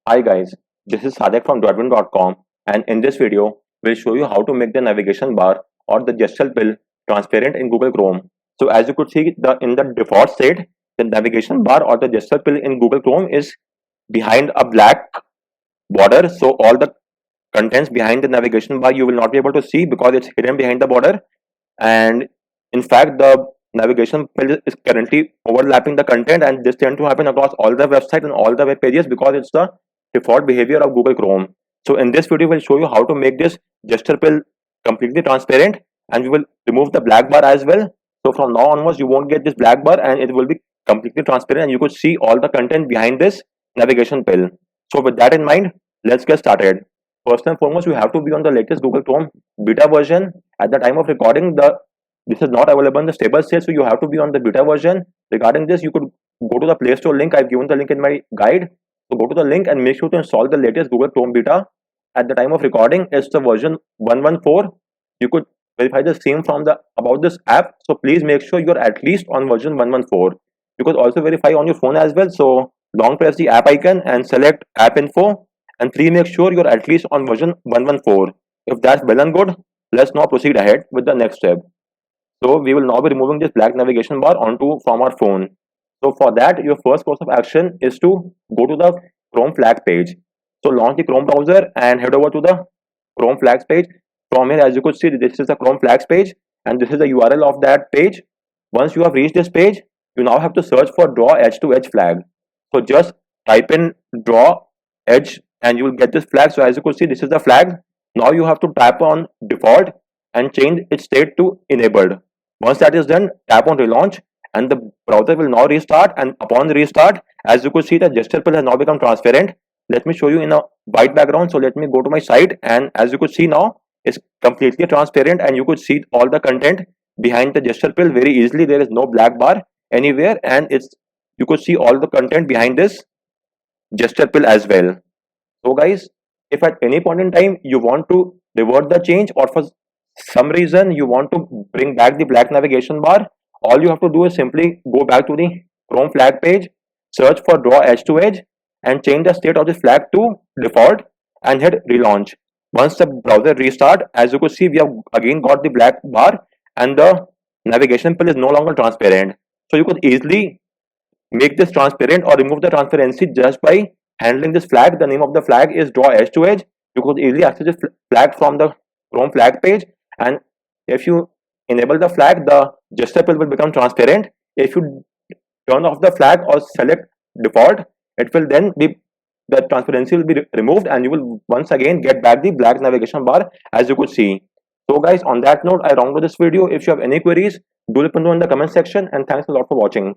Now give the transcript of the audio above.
Hi guys, this is Sadek from Dotwin.com, and in this video, we'll show you how to make the navigation bar or the gesture pill transparent in Google Chrome. So as you could see, in the default state, the navigation bar or the gesture pill in Google Chrome is behind a black border. So all the contents behind the navigation bar you will not be able to see because it's hidden behind the border. And in fact, the navigation field is currently overlapping the content, and this tend to happen across all the websites and all the web pages because it's the default behavior of Google Chrome. So in this video we'll show you how to make this gesture pill completely transparent, and we will remove the black bar as well. So from now onwards you won't get this black bar and it will be completely transparent, and you could see all the content behind this navigation pill. So with that in mind, let's get started. First and foremost, you have to be on the latest Google Chrome beta version. At the time of recording, this is not available in the stable state, so you have to be on the beta version. Regarding this, you could go to the Play Store link. I've given the link in my guide. So go to the link and make sure to install the latest Google Chrome beta. At the time of recording, it's the version 114. You could verify the same from the about this app. So please make sure you're at least on version 114. You could also verify on your phone as well. So long press the app icon and select app info. And 3, make sure you're at least on version 114. If that's well and good, let's now proceed ahead with the next step. So we will now be removing this black navigation bar from our phone. So for that, your first course of action is to go to the Chrome flag page. So launch the Chrome browser and head over to the Chrome flags page. From here, as you could see, this is the Chrome flags page, and this is the URL of that page. Once you have reached this page, you now have to search for draw edge to edge flag. So just type in draw edge and you will get this flag. So as you could see, this is the flag. Now you have to tap on default and change its state to enabled. Once that is done, tap on relaunch and the browser will now restart, and upon the restart, as you could see, the gesture pill has now become transparent. Let me show you in a white background. So let me go to my site, and as you could see now, it's completely transparent and you could see all the content behind the gesture pill very easily. There is no black bar anywhere, and you could see all the content behind this gesture pill as well. So guys, if at any point in time you want to revert the change, or for some reason you want to bring back the black navigation bar, all you have to do is simply go back to the Chrome flag page, search for draw edge to edge and change the state of this flag to default and hit relaunch. Once the browser restart, as you could see, we have again got the black bar and the navigation pill is no longer transparent. So you could easily make this transparent or remove the transparency just by handling this flag. The name of the flag is draw edge to edge. You could easily access this flag from the Chrome flag page, and if you enable the flag, the gesture pill will become transparent. If you turn off the flag or select default, it will then be the transparency will be removed and you will once again get back the black navigation bar, as you could see. So guys, on that note, I round up this video. If you have any queries, do let me know in the comment section, and thanks a lot for watching.